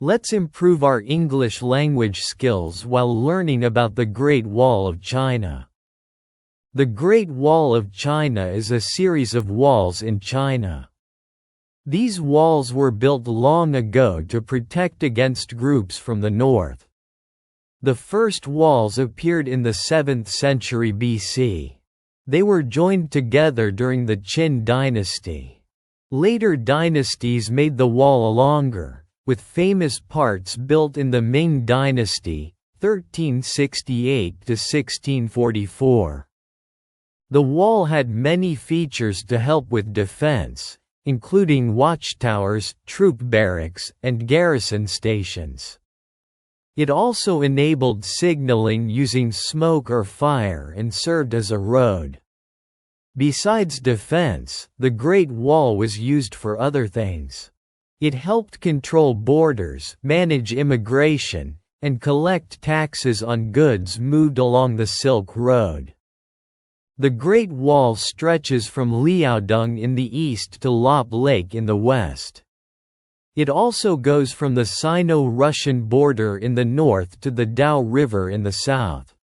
Let's improve our English language skills while learning about the Great Wall of China. The Great Wall of China is a series of walls in China. These walls were built long ago to protect against groups from the north. The first walls appeared in the 7th century BC. They were joined together during the Qin dynasty. Later dynasties made the wall longer, with famous parts built in the Ming dynasty, 1368 to 1644. The wall had many features to help with defense, including watchtowers, troop barracks, and garrison stations. It also enabled signaling using smoke or fire and served as a road. Besides defense, the Great Wall was used for other things. It helped control borders, manage immigration, and collect taxes on goods moved along the Silk Road. The Great Wall stretches from Liaodong in the east to Lop Lake in the west. It also goes from the Sino-Russian border in the north to the Dao River in the south.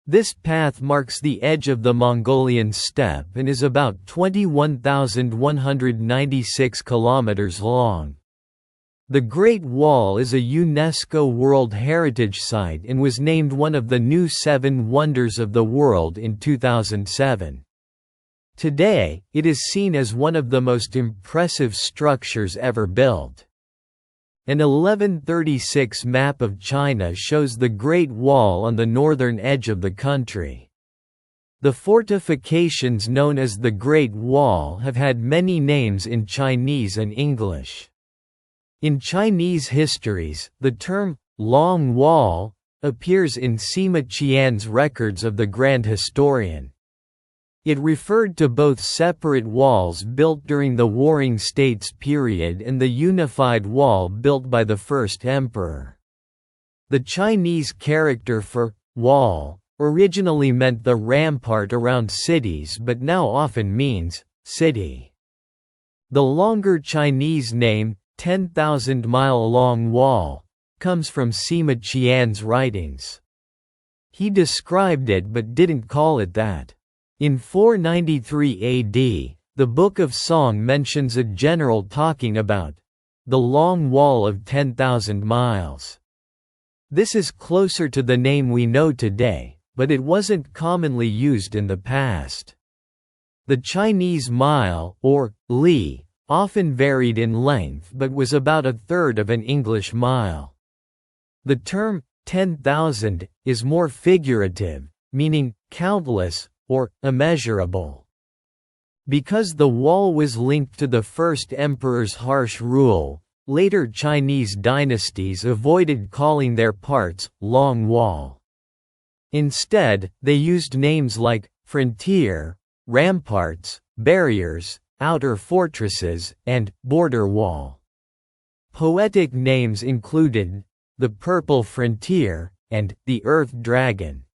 This path marks the edge of the Mongolian steppe and is about 21,196 kilometers long. The Great Wall is a UNESCO World Heritage Site and was named one of the new 7 Wonders of the World in 2007. Today, it is seen as one of the most impressive structures ever built. An 1136 map of China shows the Great Wall on the northern edge of the country. The fortifications known as the Great Wall have had many names in Chinese and English. In Chinese histories, the term Long Wall appears in Sima Qian's records of the Grand Historian. It referred to both separate walls built during the Warring States period and the unified wall built by the first emperor. The Chinese character for wall originally meant the rampart around cities but now often means city. The longer Chinese name, 10,000-mile-long wall, comes from Sima Qian's writings. He described it but didn't call it that. In 493 AD, the Book of Song mentions a general talking about the long wall of 10,000 miles. This is closer to the name we know today, but it wasn't commonly used in the past. The Chinese mile, or li, often varied in length but was about a third of an English mile. The term 10,000 is more figurative, meaning countless, or immeasurable. Because the wall was linked to the first emperor's harsh rule, later Chinese dynasties avoided calling their parts Long Wall. Instead, they used names like frontier, ramparts, barriers, outer fortresses, and border wall. Poetic names included the Purple Frontier and the Earth Dragon.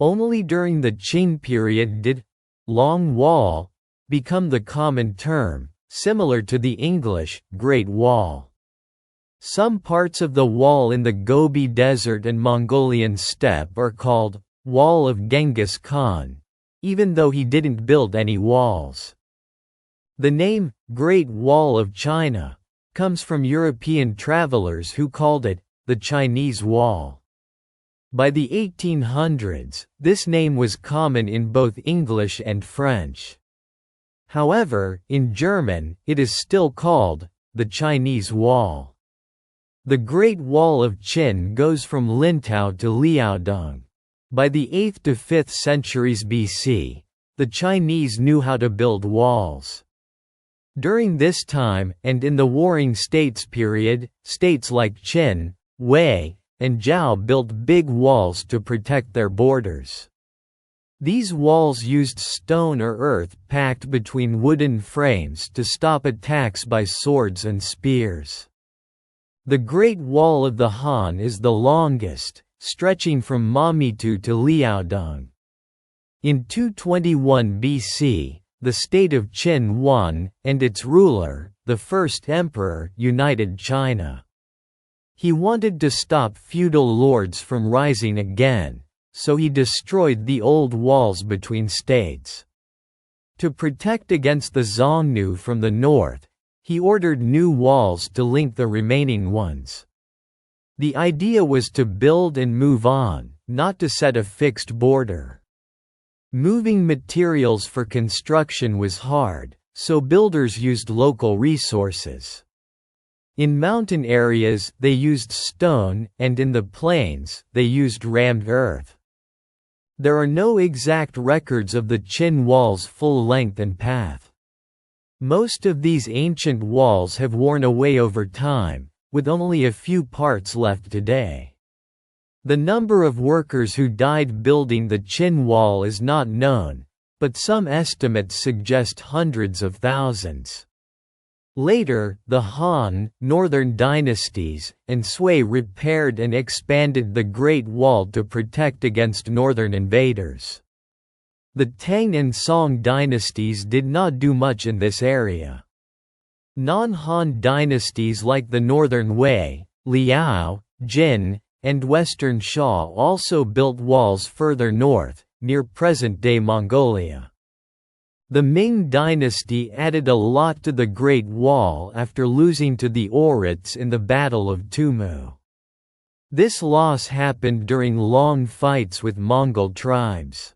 Only during the Qing period did Long Wall become the common term, similar to the English Great Wall. Some parts of the wall in the Gobi Desert and Mongolian steppe are called Wall of Genghis Khan, even though he didn't build any walls. The name Great Wall of China comes from European travelers who called it the Chinese Wall. By the 1800s, this name was common in both English and French. However, in German, it is still called the Chinese Wall. The Great Wall of Qin goes from Lintao to Liaodong. By the 8th to 5th centuries BC, the Chinese knew how to build walls. During this time, and in the Warring States period, states like Qin, Wei, and Zhao built big walls to protect their borders. These walls used stone or earth packed between wooden frames to stop attacks by swords and spears. The Great Wall of the Han is the longest, stretching from Mamitu to Liaodong. In 221 BC, the state of Qin won, and its ruler, the first emperor, united China. He wanted to stop feudal lords from rising again, so he destroyed the old walls between states. To protect against the Xiongnu from the north, he ordered new walls to link the remaining ones. The idea was to build and move on, not to set a fixed border. Moving materials for construction was hard, so builders used local resources. In mountain areas, they used stone, and in the plains, they used rammed earth. There are no exact records of the Qin wall's full length and path. Most of these ancient walls have worn away over time, with only a few parts left today. The number of workers who died building the Qin wall is not known, but some estimates suggest hundreds of thousands. Later, the Han, Northern dynasties, and Sui repaired and expanded the Great Wall to protect against northern invaders. The Tang and Song dynasties did not do much in this area. Non-Han dynasties like the Northern Wei, Liao, Jin, and Western Xia also built walls further north, near present-day Mongolia. The Ming dynasty added a lot to the Great Wall after losing to the Oirats in the Battle of Tumu. This loss happened during long fights with Mongol tribes.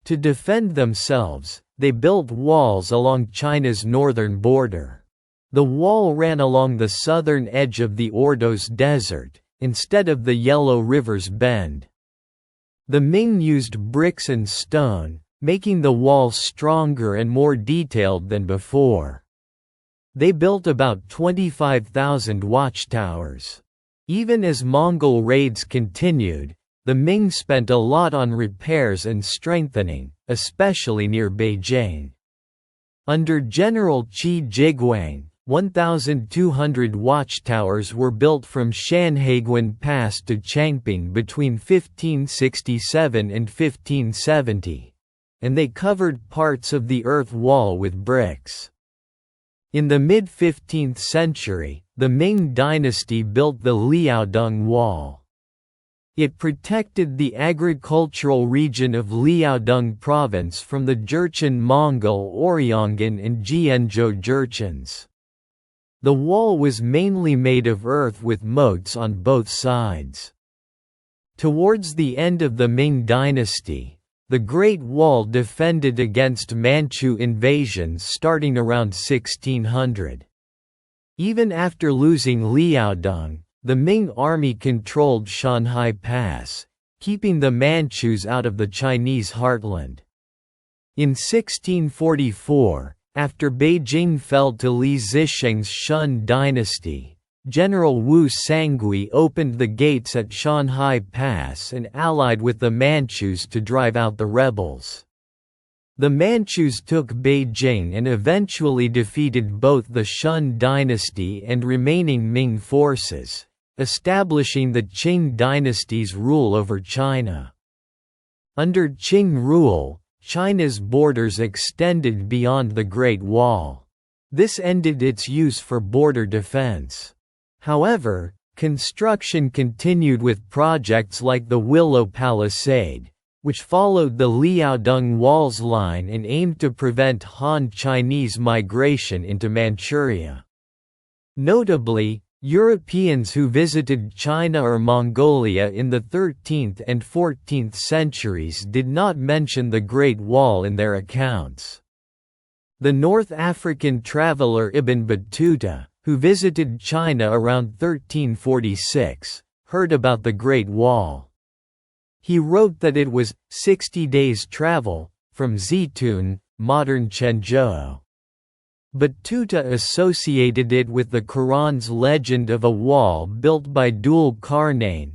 To defend themselves, they built walls along China's northern border. The wall ran along the southern edge of the Ordos Desert, instead of the Yellow River's bend. The Ming used bricks and stone, making the wall stronger and more detailed than before. They built about 25,000 watchtowers. Even as Mongol raids continued, the Ming spent a lot on repairs and strengthening, especially near Beijing. Under General Qi Jiguang, 1,200 watchtowers were built from Shanhaiguan Pass to Changping between 1567 and 1570. And they covered parts of the earth wall with bricks. In the mid-15th century, the Ming dynasty built the Liaodong Wall. It protected the agricultural region of Liaodong province from the Jurchen Mongol Oryongan and Jianzhou Jurchens. The wall was mainly made of earth with moats on both sides. Towards the end of the Ming dynasty, the Great Wall defended against Manchu invasions starting around 1600. Even after losing Liaodong, the Ming army controlled Shanhai Pass, keeping the Manchus out of the Chinese heartland. In 1644, after Beijing fell to Li Zisheng's Shun dynasty, General Wu Sangui opened the gates at Shanhai Pass and allied with the Manchus to drive out the rebels. The Manchus took Beijing and eventually defeated both the Shun dynasty and remaining Ming forces, establishing the Qing dynasty's rule over China. Under Qing rule, China's borders extended beyond the Great Wall. This ended its use for border defense. However, construction continued with projects like the Willow Palisade, which followed the Liaodong Wall's line and aimed to prevent Han Chinese migration into Manchuria. Notably, Europeans who visited China or Mongolia in the 13th and 14th centuries did not mention the Great Wall in their accounts. The North African traveller Ibn Battuta, who visited China around 1346, heard about the Great Wall. He wrote that it was 60 days' travel from Zitun, modern Quanzhou. Battuta associated it with the Quran's legend of a wall built by Dhul Qarnayn,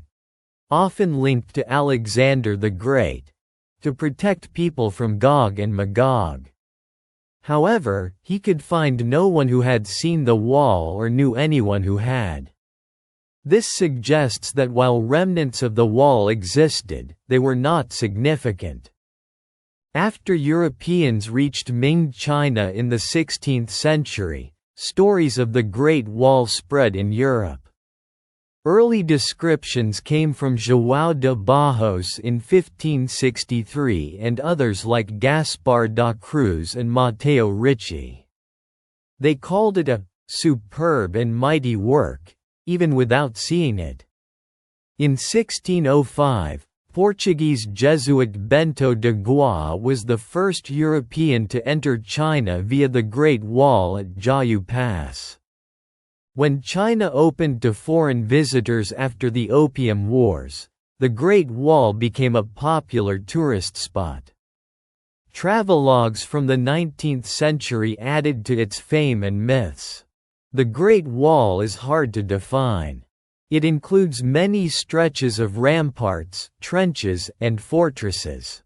often linked to Alexander the Great, to protect people from Gog and Magog. However, he could find no one who had seen the wall or knew anyone who had. This suggests that while remnants of the wall existed, they were not significant. After Europeans reached Ming China in the 16th century, stories of the Great Wall spread in Europe. Early descriptions came from João de Barros in 1563 and others like Gaspar da Cruz and Matteo Ricci. They called it a superb and mighty work, even without seeing it. In 1605, Portuguese Jesuit Bento de Goa was the first European to enter China via the Great Wall at Jiayu Pass. When China opened to foreign visitors after the Opium Wars, the Great Wall became a popular tourist spot. Travelogues from the 19th century added to its fame and myths. The Great Wall is hard to define. It includes many stretches of ramparts, trenches, and fortresses.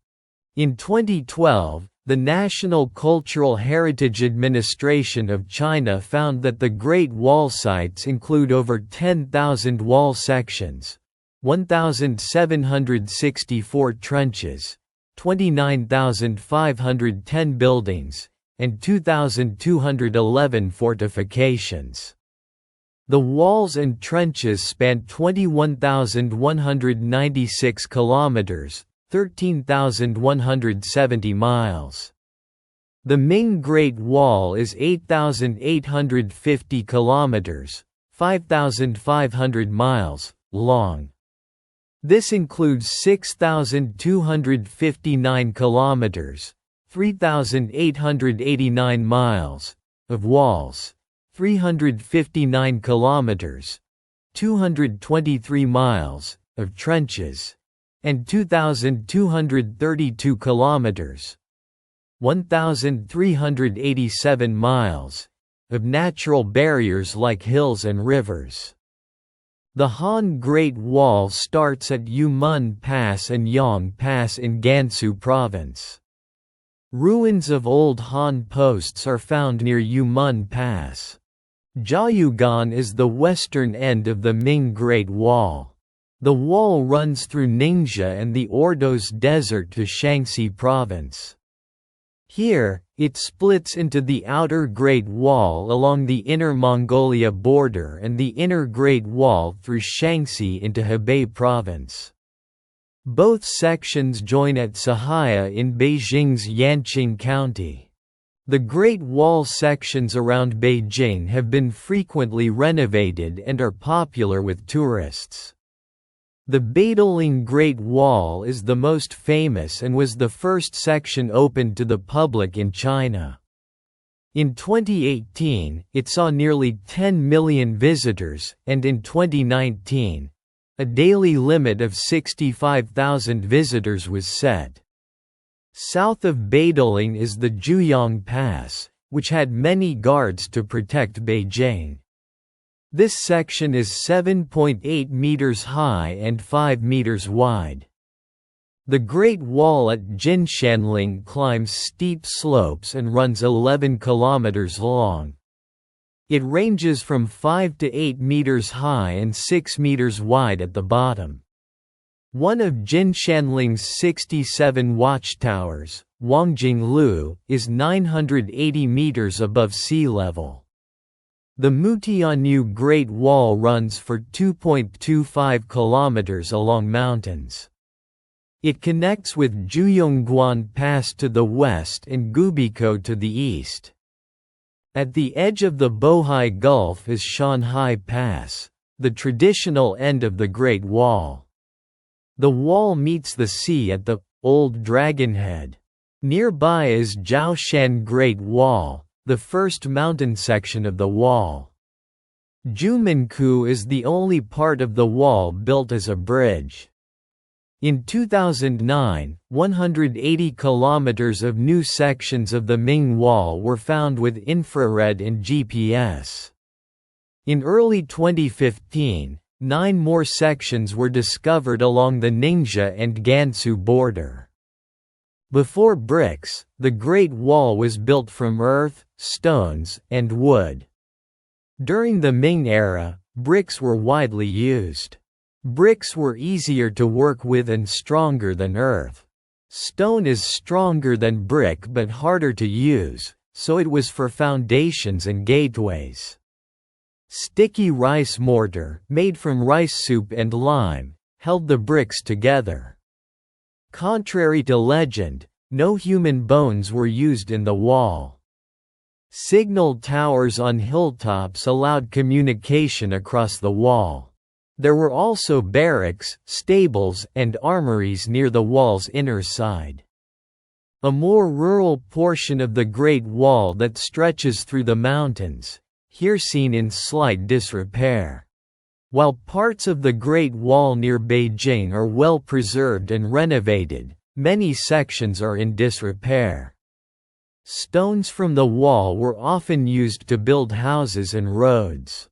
In 2012, the National Cultural Heritage Administration of China found that the Great Wall sites include over 10,000 wall sections, 1,764 trenches, 29,510 buildings, and 2,211 fortifications. The walls and trenches span 21,196 kilometers, 13,170 miles. The Ming Great Wall is 8,850 kilometers, 5,500 miles, long. This includes 6,259 kilometers, 3,889 miles, of walls, 359 kilometers, 223 miles, of trenches, and 2,232 kilometers, 1,387 miles, of natural barriers like hills and rivers. The Han Great Wall starts at Yumen Pass and Yang Pass in Gansu Province. Ruins of old Han posts are found near Yumen Pass. Jiayugan is the western end of the Ming Great Wall. The wall runs through Ningxia and the Ordos Desert to Shaanxi Province. Here, it splits into the Outer Great Wall along the Inner Mongolia border and the Inner Great Wall through Shaanxi into Hebei Province. Both sections join at Sahaya in Beijing's Yanqing County. The Great Wall sections around Beijing have been frequently renovated and are popular with tourists. The Beideling Great Wall is the most famous and was the first section opened to the public in China. In 2018, it saw nearly 10 million visitors, and in 2019, a daily limit of 65,000 visitors was set. South of Beideling is the Juyang Pass, which had many guards to protect Beijing. This section is 7.8 meters high and 5 meters wide. The Great Wall at Jinshanling climbs steep slopes and runs 11 kilometers long. It ranges from 5 to 8 meters high and 6 meters wide at the bottom. One of Jinshanling's 67 watchtowers, Wangjinglu, is 980 meters above sea level. The Mutianyu Great Wall runs for 2.25 kilometers along mountains. It connects with Juyongguan Pass to the west and Gubiko to the east. At the edge of the Bohai Gulf is Shanhai Pass, the traditional end of the Great Wall. The wall meets the sea at the Old Dragon Head. Nearby is Jiaoshan Great Wall, the first mountain section of the wall. Jumenku is the only part of the wall built as a bridge. In 2009, 180 kilometers of new sections of the Ming Wall were found with infrared and GPS. In early 2015, 9 more sections were discovered along the Ningxia and Gansu border. Before bricks, the Great Wall was built from earth, stones, and wood. During the Ming era, bricks were widely used. Bricks were easier to work with and stronger than earth. Stone is stronger than brick but harder to use, so it was for foundations and gateways. Sticky rice mortar, made from rice soup and lime, held the bricks together. Contrary to legend, no human bones were used in the wall. Signal towers on hilltops allowed communication across the wall. There were also barracks, stables, and armories near the wall's inner side. A more rural portion of the Great Wall that stretches through the mountains, here seen in slight disrepair. While parts of the Great Wall near Beijing are well preserved and renovated, many sections are in disrepair. Stones from the wall were often used to build houses and roads.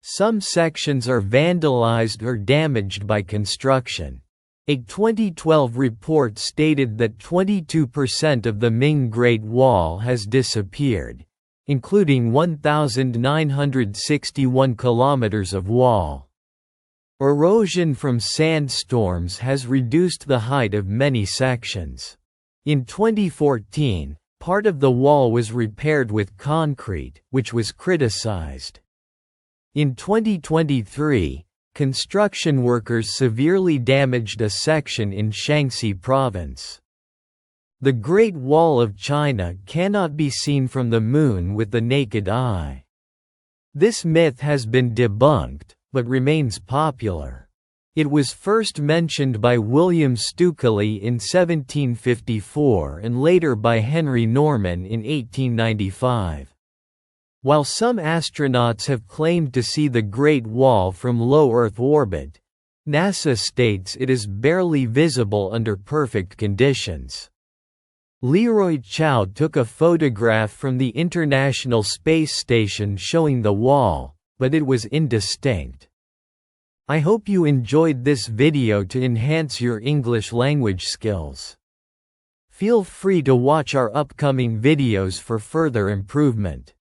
Some sections are vandalized or damaged by construction. A 2012 report stated that 22% of the Ming Great Wall has disappeared, including 1,961 kilometers of wall. Erosion from sandstorms has reduced the height of many sections. In 2014, part of the wall was repaired with concrete, which was criticized. In 2023, construction workers severely damaged a section in Shaanxi Province. The Great Wall of China cannot be seen from the moon with the naked eye. This myth has been debunked, but remains popular. It was first mentioned by William Stukeley in 1754 and later by Henry Norman in 1895. While some astronauts have claimed to see the Great Wall from low Earth orbit, NASA states it is barely visible under perfect conditions. Leroy Chiao took a photograph from the International Space Station showing the wall, but it was indistinct. I hope you enjoyed this video to enhance your English language skills. Feel free to watch our upcoming videos for further improvement.